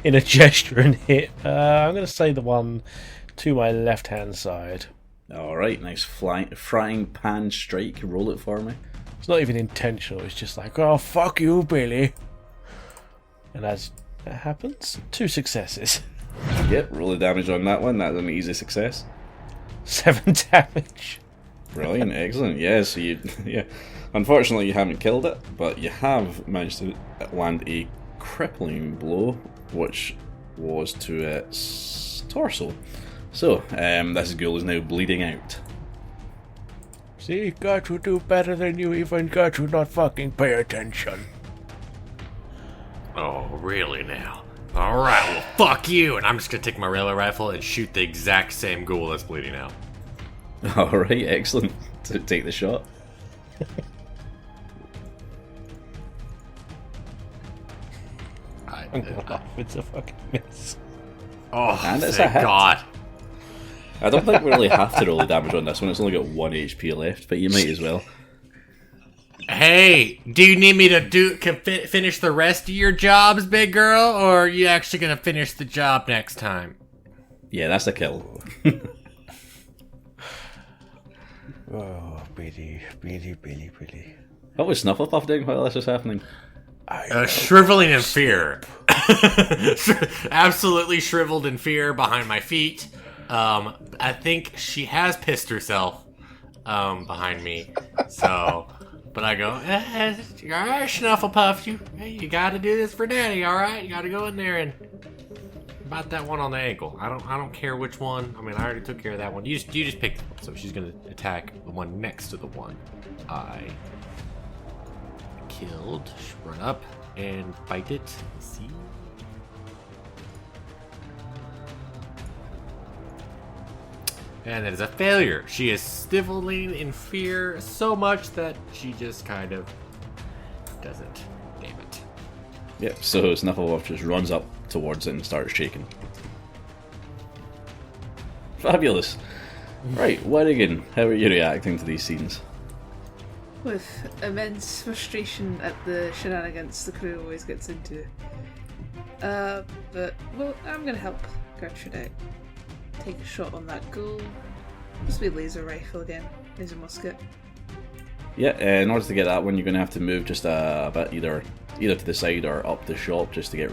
in a gesture and hit. I'm going to say the one to my left-hand side. Alright, nice frying pan strike. Roll it for me. It's not even intentional, it's just like, oh, fuck you, Billy. And as that happens, 2 successes. Yep, roll the damage on that one. That's an easy success. 7 damage. Brilliant, excellent. Yeah, so yeah. Unfortunately, you haven't killed it, but you have managed to land a crippling blow, which was to its torso. So, this ghoul is now bleeding out. See, Gertrude do better than you, even Gertrude not fucking pay attention. Oh, really now? Alright, well, fuck you. And I'm just gonna take my railway rifle and shoot the exact same ghoul that's bleeding out. Alright, excellent. To take the shot. I'm gonna laugh, it's a fucking miss. Oh, And it's thank a hit. God. I don't think we really have to roll the damage on this one. It's only got 1 HP left, but you might as well. Hey, do you need me to finish the rest of your jobs, big girl, or are you actually gonna finish the job next time? Yeah, that's a kill. Oh, Billy. What was Snufflepuff doing while this was happening? Shriveling in fear. Absolutely shriveled in fear behind my feet. I think she has pissed herself behind me. So, But I go, all right, Snufflepuff, you got to do this for Daddy, all right? You got to go in there and about that one on the ankle. I don't care which one. I mean, I already took care of that one. You just picked the one. So she's gonna attack the one next to the one I killed. Run up and bite it. Let's see. And that is a failure. She is sniveling in fear so much that she just kind of doesn't. Damn it. Yep, so Snufflewolf just runs up towards it and starts shaking. Fabulous. Right, Winnigan, how are you reacting to these scenes? With immense frustration at the shenanigans the crew always gets into. But, well, I'm gonna help Gertrude out. Take a shot on that ghoul. Must be laser rifle again. Laser musket. Yeah, in order to get that one, you're going to have to move just a bit, either to the side or up the shop, just to get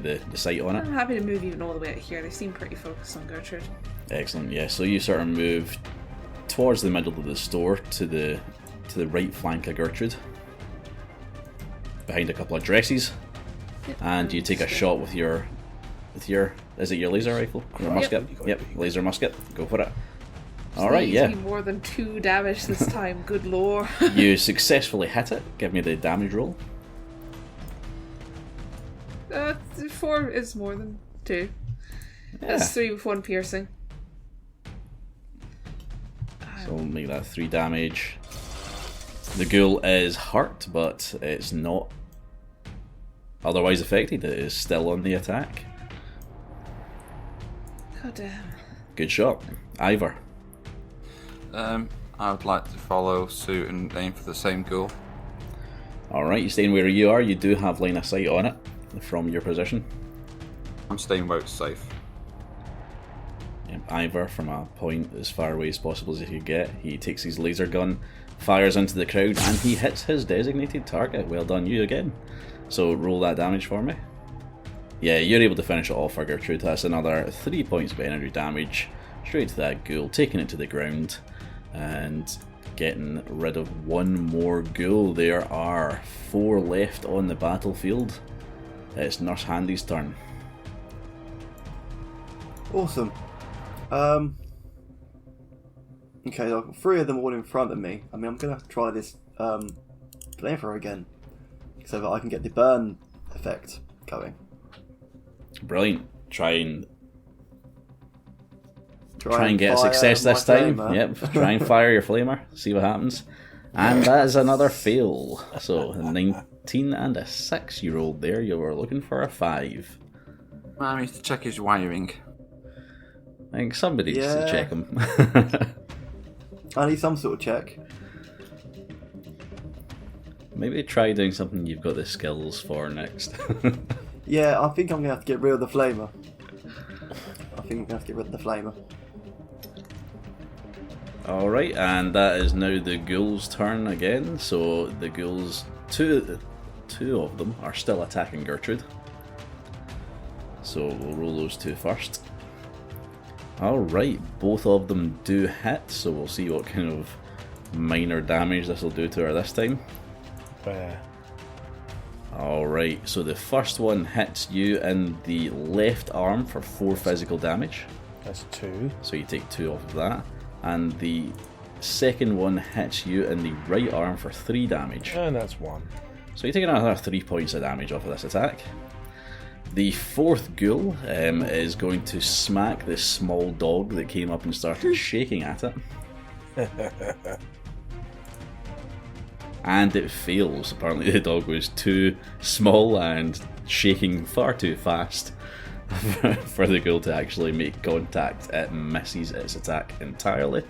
the sight on it. I'm happy to move even all the way out here. They seem pretty focused on Gertrude. Excellent. Yeah, so you sort of move towards the middle of the store to the right flank of Gertrude, behind a couple of dresses, and you take a shot with your is it your laser rifle? Your musket? Yep, laser musket. Go for it. Alright, yeah. More than 2 damage this time, good lord. You successfully hit it. Give me the damage roll. 4 is more than 2. Yeah. That's 3 with 1 piercing. So we'll make that 3 damage. The ghoul is hurt, but it's not otherwise affected. It is still on the attack. God damn. Good shot. Ivor. I would like to follow suit and aim for the same goal. Alright, you staying where you are. You do have line of sight on it from your position. I'm staying where it's safe. Ivor, from a point as far away as possible as he could get, he takes his laser gun, fires into the crowd, and he hits his designated target. Well done, you again. So roll that damage for me. Yeah, you're able to finish it off for Gertrude. That's another 3 points of energy damage straight to that ghoul, taking it to the ground and getting rid of one more ghoul. There are 4 left on the battlefield. It's Nurse Handy's turn. Awesome. Okay, I've got 3 of them all in front of me. I mean, I'm gonna try this flamethrower again, so that I can get the burn effect going. Brilliant. Try and get a success this time. Flamer. Yep. Try and fire your flamer. See what happens. And that is another fail. So a 19 and a 6 you rolled there. You were looking for a 5. I need to check his wiring. I think somebody needs to check him. I need some sort of check. Maybe try doing something you've got the skills for next. Yeah, I think I'm gonna have to get rid of the flamer. Alright, and that is now the ghouls' turn again. So the ghouls, two of them are still attacking Gertrude. So we'll roll those 2 first. Alright, both of them do hit, so we'll see what kind of minor damage this will do to her this time. Fair. Alright, so the first one hits you in the left arm for 4 physical damage. That's 2. So you take 2 off of that. And the second one hits you in the right arm for 3 damage. And that's 1. So you take another 3 points of damage off of this attack. The 4th ghoul is going to smack this small dog that came up and started shaking at it. And it fails. Apparently the dog was too small and shaking far too fast for the ghoul to actually make contact. It misses its attack entirely.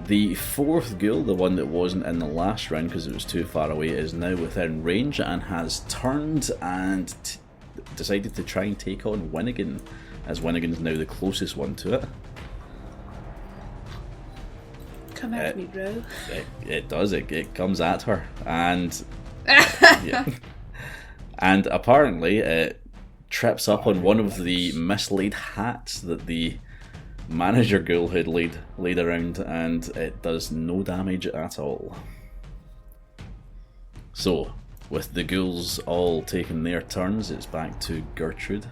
The 4th ghoul, the one that wasn't in the last round because it was too far away, is now within range and has turned and decided to try and take on Winnigan, as Winnigan's now the closest one to it. Come at me, bro. It does. It comes at her, and yeah. And apparently it trips up on one of the mislaid hats that the manager ghoul had laid around, and it does no damage at all. So, with the ghouls all taking their turns, it's back to Gertrude,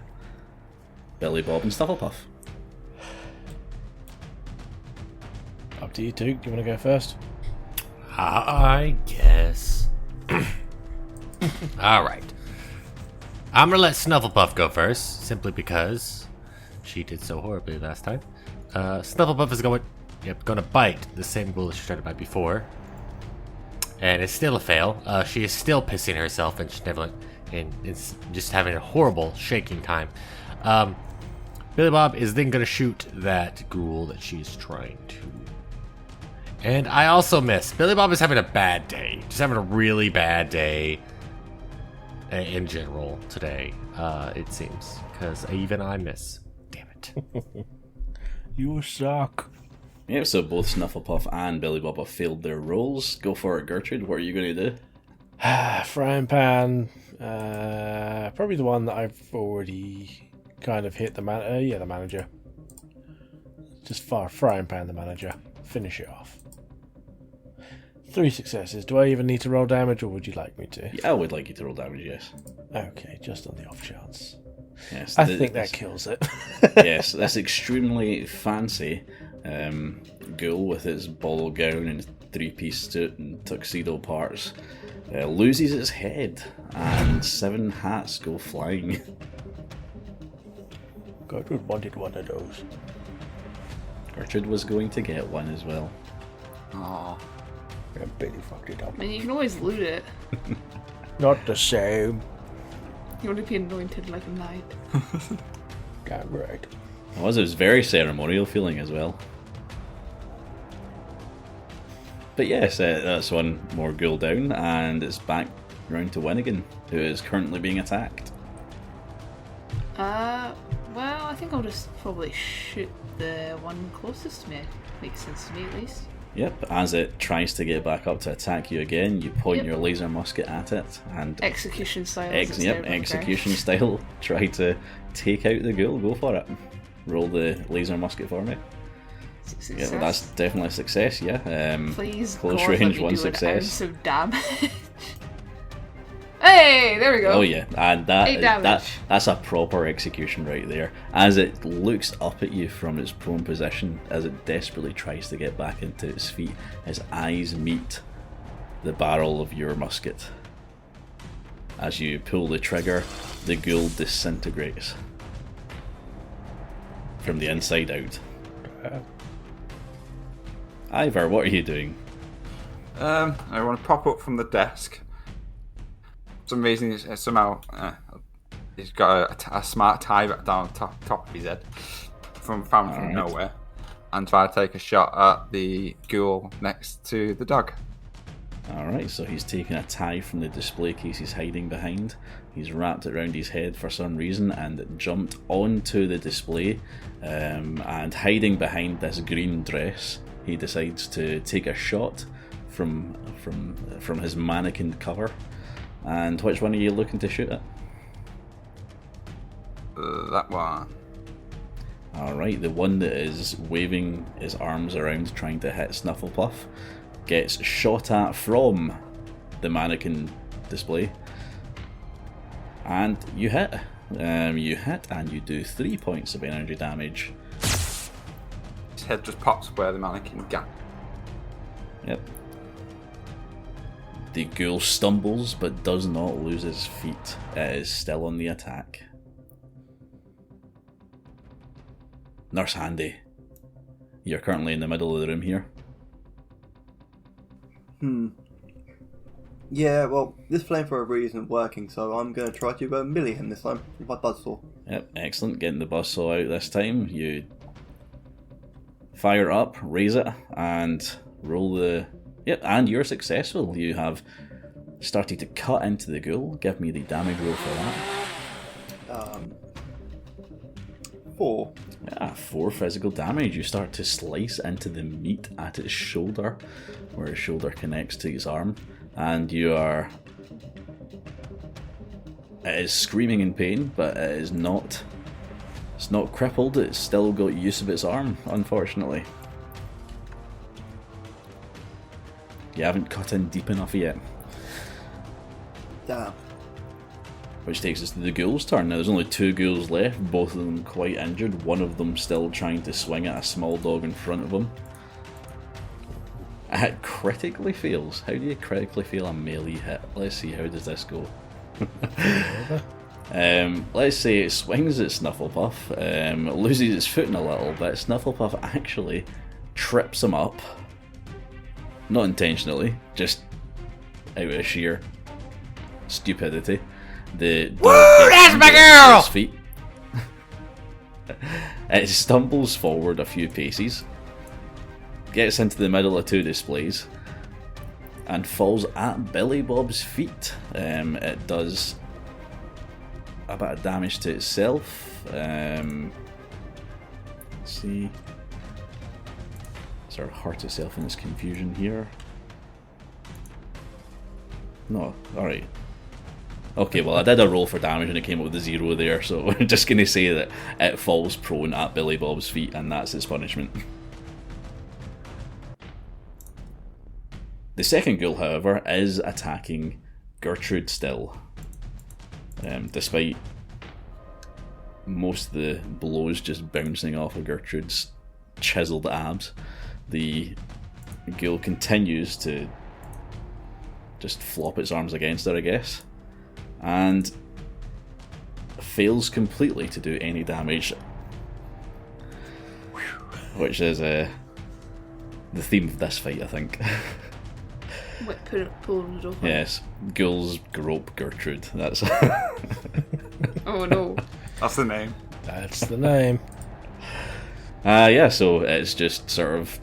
Billy Bob, and Snufflepuff. Up to you two. Do you want to go first? I guess. Alright. I'm gonna let Snufflepuff go first, simply because she did so horribly last time. Snufflepuff is gonna bite the same ghoul that she tried to bite before. And it's still a fail. She is still pissing herself and sniveling and it's just having a horrible shaking time. Billy Bob is then gonna shoot that ghoul that she's trying to. And I also miss. Billy Bob is having a bad day. Just having a really bad day in general today, it seems. Because even I miss. Damn it. You suck. Yep, so both Snufflepuff and Billy Bob have failed their rolls. Go for it, Gertrude. What are you going to do? Frying pan. Probably the one that I've already kind of hit the manager. Just frying pan the manager. Finish it off. 3 successes. Do I even need to roll damage, or would you like me to? Yeah, I would like you to roll damage, yes. Okay, just on the off chance. Yes, I think that kills it. Yes, this extremely fancy ghoul with its ball gown and 3-piece suit and tuxedo parts loses its head, and 7 hats go flying. Gertrude wanted one of those. Gertrude was going to get one as well. Oh, And Billy fucked it up. I mean, you can always loot it. Not the same. You want to be anointed like a knight. Damn right. It was very ceremonial feeling as well. But yes, that's one more ghoul down, and it's back round to Winnigan, who is currently being attacked. Well, I think I'll just probably shoot the one closest to me. Makes sense to me, at least. Yep, as it tries to get back up to attack you again, you point your laser musket at it, and Execution style. execution style, try to take out the ghoul. Go for it. Roll the laser musket for me. Success. Yeah, that's definitely a success, yeah. Please, close God, range, let me one do success. An ounce of damage. Hey, there we go. Oh yeah, and 8 damage. that's a proper execution right there. As it looks up at you from its prone position, as it desperately tries to get back into its feet, its eyes meet the barrel of your musket. As you pull the trigger, the ghoul disintegrates from the inside out. Ivor, what are you doing? I want to pop up from the desk. For some reason, he's got a smart tie back down top of his head from nowhere, and try to take a shot at the ghoul next to the dog. Alright, so he's taken a tie from the display case he's hiding behind. He's wrapped it around his head for some reason and jumped onto the display, and hiding behind this green dress, he decides to take a shot from his mannequin cover. And which one are you looking to shoot at? That one. Alright, the one that is waving his arms around trying to hit Snufflepuff gets shot at from the mannequin display. And you hit. You hit and you do 3 points of energy damage. His head just pops where the mannequin gap. Yep. The ghoul stumbles but does not lose his feet. It is still on the attack. Nurse Handy, you're currently in the middle of the room here. Yeah, well, this flamethrower isn't working, so I'm going to try to melee him this time with my buzzsaw. Yep, excellent. Getting the buzzsaw out this time. You fire up, raise it, and roll the... Yep, and you're successful. You have started to cut into the ghoul. Give me the damage roll for that. 4. Yeah, 4 physical damage. You start to slice into the meat at its shoulder, where its shoulder connects to its arm, and you are... It is screaming in pain, but it is not... It's not crippled. It's still got use of its arm, unfortunately. You haven't cut in deep enough yet. Damn. Which takes us to the ghouls' turn. Now there's only 2 ghouls left, both of them quite injured, one of them still trying to swing at a small dog in front of him. It critically fails. How do you critically fail a melee hit? Let's see, how does this go? Let's say it swings at Snufflepuff, loses its footing a little bit. Snufflepuff actually trips him up. Not intentionally, just out of sheer stupidity. The dog that's my girl! His feet. It stumbles forward a few paces, gets into the middle of 2 displays, and falls at Billy Bob's feet. It does a bit of damage to itself. Let's see. Sort of hurt itself in its confusion here. No, alright. Okay, well I did a roll for damage and it came up with a 0 there, so we're just going to say that it falls prone at Billy Bob's feet and that's its punishment. The second ghoul, however, is attacking Gertrude still. Despite most of the blows just bouncing off of Gertrude's chiseled abs, the ghoul continues to just flop its arms against her, I guess, and fails completely to do any damage, which is the theme of this fight, I think. What, pulling it over? Yes, ghouls grope Gertrude. That's Oh no. That's the name. That's the name. yeah. So it's just sort of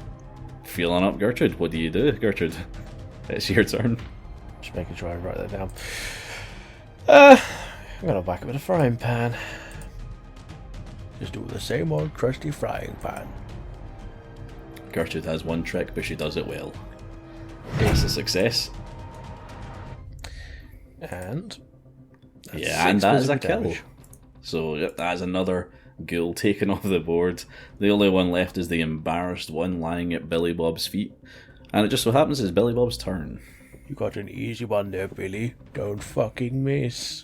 feeling up Gertrude. What do you do, Gertrude? It's your turn. Just making sure I write that down. I'm gonna whack it with a frying pan. Just do the same old crusty frying pan. Gertrude has one trick, but she does it well. It's a success. And Yeah, and that is a physical kill. damage. So yep, that is another ghoul taken off the board. The only one left is the embarrassed one lying at Billy Bob's feet. And it just so happens it's Billy Bob's turn. You got an easy one there, Billy. Don't fucking miss.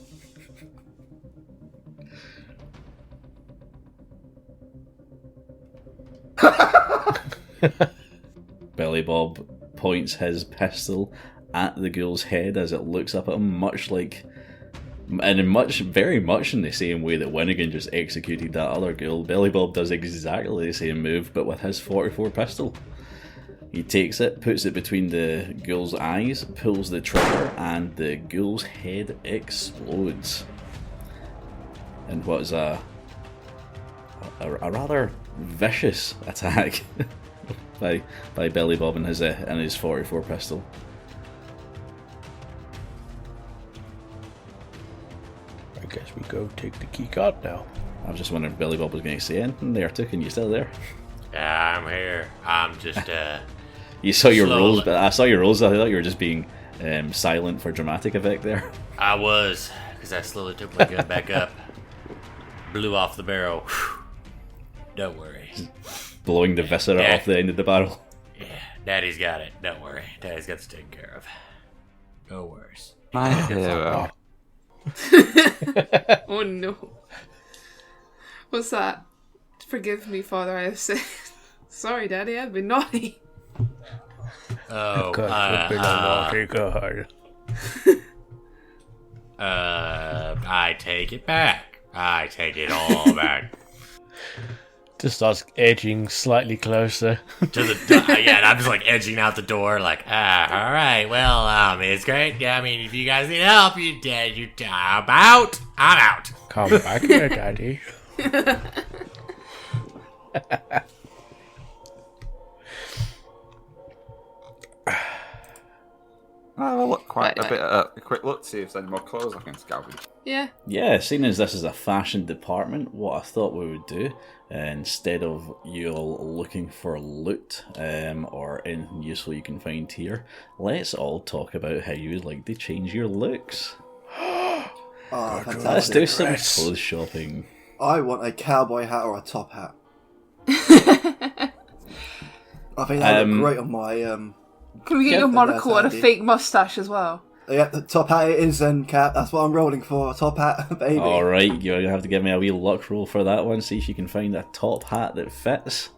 Billy Bob points his pistol at the ghoul's head as it looks up at him, much like, and very much in the same way that Winnigan just executed that other ghoul. Billy Bob does exactly the same move, but with his 44 pistol. He takes it, puts it between the ghoul's eyes, pulls the trigger, and the ghoul's head explodes. And what is a rather vicious attack by Billy Bob and his 44 pistol. I guess we go take the key card now. I was just wondering if Billy Bob was going to say anything there too. Can you still there? Yeah, I'm here. I'm just, You saw your Slowly. rolls, but I saw your rolls. I thought you were just being silent for dramatic effect there. I was, because I slowly took my gun back up. Blew off the barrel. Whew. Don't worry. Blowing the viscera Yeah. off the end of the barrel. Yeah, Daddy's got it. Don't worry. Daddy's got this taken care of. No worries. My hero. Oh no. What's that? Forgive me, Father, I have said. Sorry, Daddy, I've been naughty. Oh, I take it back. I take it all back. Just starts edging slightly closer. To the yeah, and I'm just like edging out the door, like all right, well, it's great. Yeah, I mean, if you guys need help, I'm out. I'm out. Come back here, Daddy. I'll look quite Right, a bit at a quick look to see if there's any more clothes I can scavenge. Yeah. Yeah, seeing as this is a fashion department, what I thought we would do, instead of you all looking for loot or anything useful you can find here, let's all talk about how you would like to change your looks. Oh, Let's fantastic. do some dress. clothes shopping. I want a cowboy hat or a top hat. I think that would look great on my Can we get Yeah, your monocle and a handy. fake mustache as well? Yeah, the top hat it is then, Cap. That's what I'm rolling for. A top hat, baby. Alright, you're going to have to give me a wee luck roll for that one, see if you can find a top hat that fits.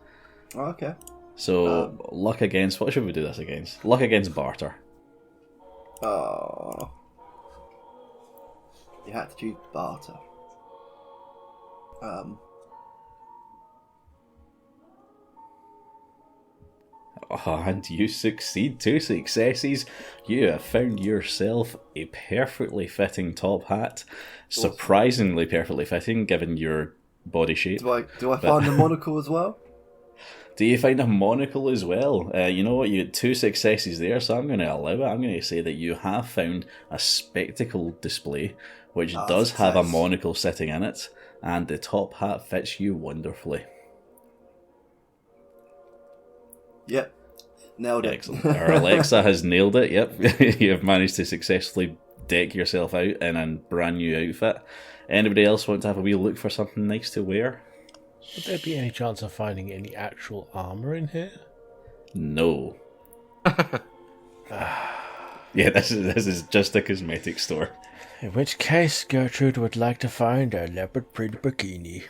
Oh, okay. So, luck against... What should we do this against? Luck against barter. Oh. You had to choose barter. Oh, and you succeed. 2 successes. You have found yourself a perfectly fitting top hat. Surprisingly perfectly fitting, given your body shape. Do I find the monocle as well? Do you find a monocle as well? You know what? You had 2 successes there, so I'm going to allow it. I'm going to say that you have found a spectacle display, which does have a monocle sitting in it, and the top hat fits you wonderfully. Yep. Nailed it. Excellent. Our Alexa has nailed it, yep. You have managed to successfully deck yourself out in a brand new outfit. Anybody else want to have a wee look for something nice to wear? Would there be any chance of finding any actual armour in here? No. Yeah, this is just a cosmetic store. In which case, Gertrude would like to find a leopard print bikini.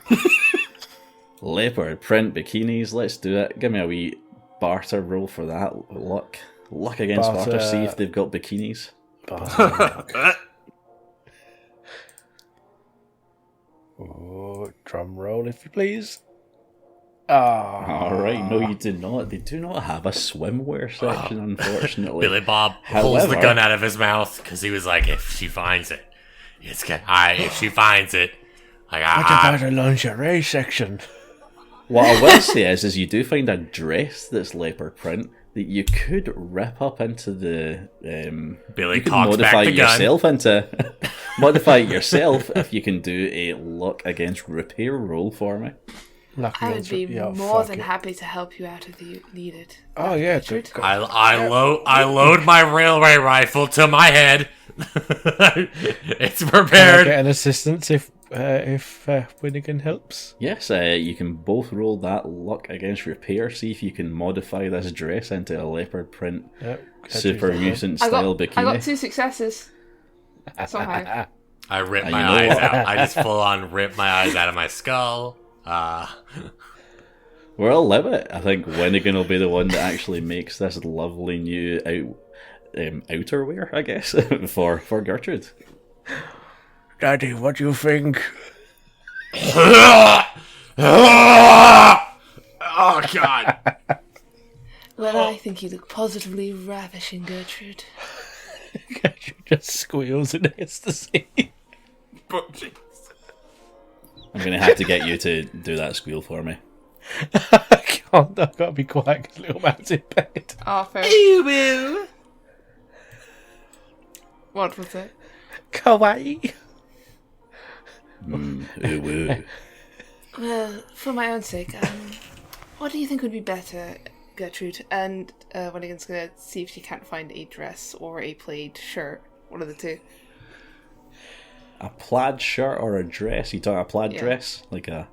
Leopard print bikinis, let's do it. Give me a wee barter roll for that. Luck against barter, see if they've got bikinis. Oh, drum roll if you please. Alright, no you do not. They do not have a swimwear section, unfortunately. Billy Bob pulls the gun out of his mouth because he was like, if she finds it, it's good. If she finds it, like, what about a lingerie section? What I will say is you do find a dress that's leopard print that you could rip up into the Billy you could cocks modify back the yourself into modify it yourself if you can do a luck against repair roll for me. I would be more than happy to help you out if you need it. Oh yeah, I load my railway rifle to my head. It's prepared. Can I get an assistance if Winnigan helps? Yes, you can both roll that luck against repair. See if you can modify this dress into a leopard print super mutant style bikini. I got 2 successes. Somehow. I rip my eyes out. I just full on rip my eyes out of my skull. We'll live it. I think Winnigan will be the one that actually makes this lovely new outerwear, I guess, for Gertrude. Daddy, what do you think? Oh God! Well, I think you look positively ravishing, Gertrude. Gertrude just squeals in ecstasy. I'm going to have to get you to do that squeal for me. I can't. I've got to be quiet because little man's in bed. Oh, fair. What was it? Kawaii. Well, for my own sake, what do you think would be better, Gertrude? And Winnigan's going to see if she can't find a dress or a plaid shirt. One of the two. A plaid shirt or a dress? You talking a plaid dress? Like a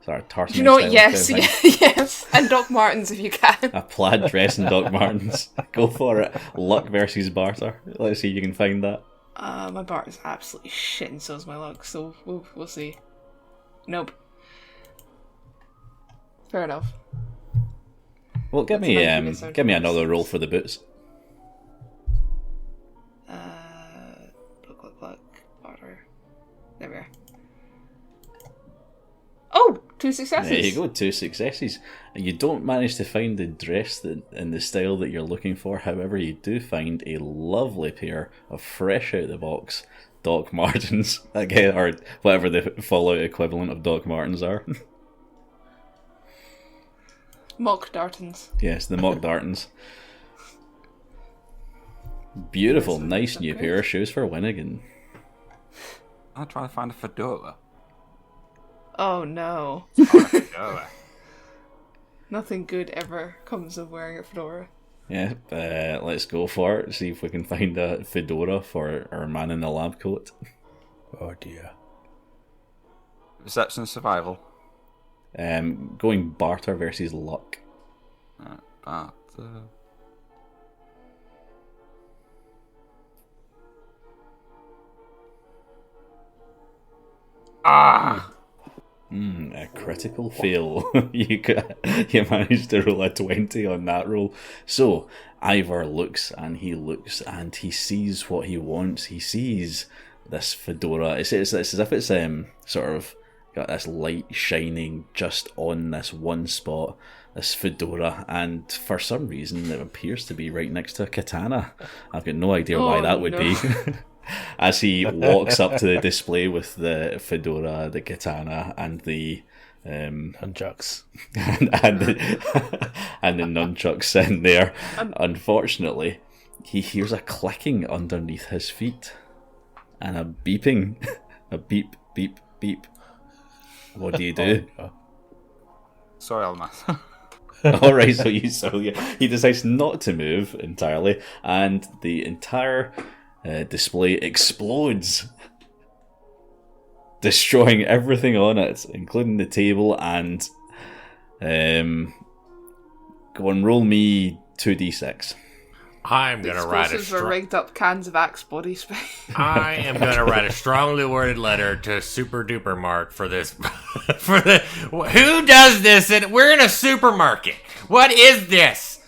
sort of tartan. Do you know what? Yes, yes. And Doc Martens if you can. A plaid dress and Doc Martens. Go for it. Luck versus barter. Let's see if you can find that. My bar is absolutely shit, and so is my luck. So we'll see. Nope. Fair enough. Well, give me another roll for the boots. Pluck, barter. There we are. Oh, 2 successes. There you go, 2 successes. You don't manage to find the dress in the style that you're looking for. However, you do find a lovely pair of fresh out the box Doc Martens, again, or whatever the Fallout equivalent of Doc Martens are. Mock Dartons. Yes, the Mock Dartons. Beautiful, nice new pair of shoes for Winnigan. I'll try to find a fedora. Oh no. Fedora. Nothing good ever comes of wearing a fedora. Yeah, let's go for it. See if we can find a fedora for our man in the lab coat. Oh dear. Perception survival. Going barter versus luck. Barter. Ah! A critical fail. You managed to roll a 20 on that roll. So, Ivor looks and he sees what he wants. He sees this fedora. It's as if it's sort of got this light shining just on this one spot, this fedora, and for some reason it appears to be right next to a katana. I've got no idea why that would be. As he walks up to the display with the fedora, the katana, and the Nunchucks. and the nunchucks in there, unfortunately, he hears a clicking underneath his feet and a beeping, a beep, beep, beep. What do you do? Sorry, Almas. All right, so he decides not to move entirely, and the entire display explodes, destroying everything on it, including the table. And go on, roll me 2d6. I'm gonna write Explosives were rigged up cans of Axe body spray. I am gonna write a strongly worded letter to Super Duper Mark for this. For the who does this? And we're in a supermarket. What is this?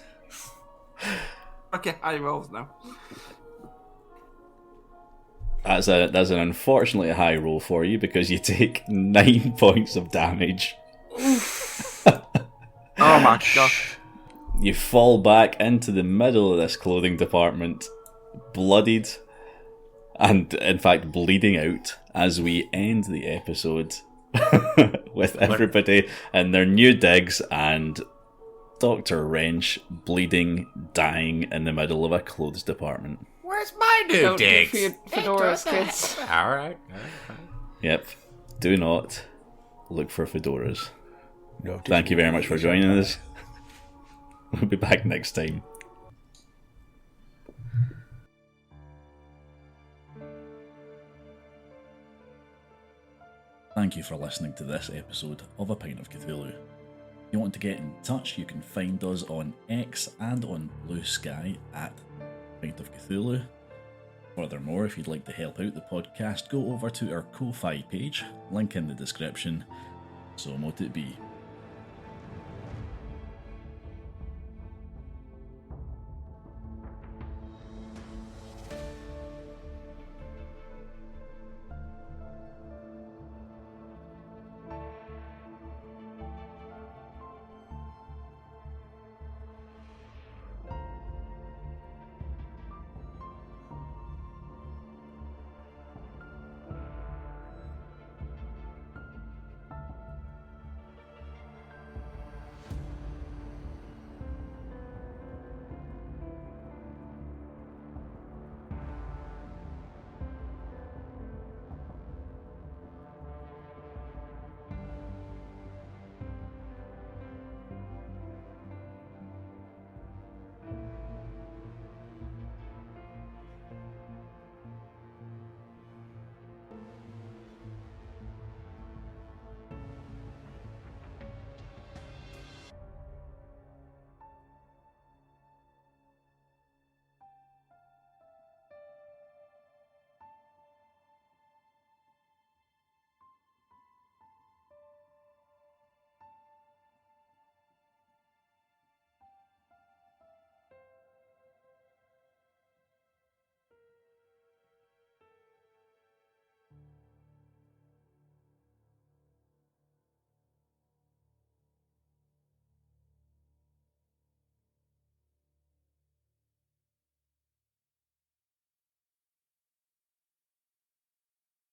Okay, I rolls now. That's an unfortunately high roll for you because you take 9 points of damage. Oh my gosh. You fall back into the middle of this clothing department, bloodied, and in fact bleeding out, as we end the episode with everybody in their new digs and Dr. Wrench bleeding, dying in the middle of a clothes department. Where's my new Don't digs? do fedoras, kids. All right. Yep. Do not look for fedoras. No, Thank you very much for joining us. We'll be back next time. Thank you for listening to this episode of A Pint of Cthulhu. If you want to get in touch, you can find us on X and on Blue Sky at Pint of Cthulhu. Furthermore, if you'd like to help out the podcast, go over to our Ko-Fi page, link in the description. So mote it be.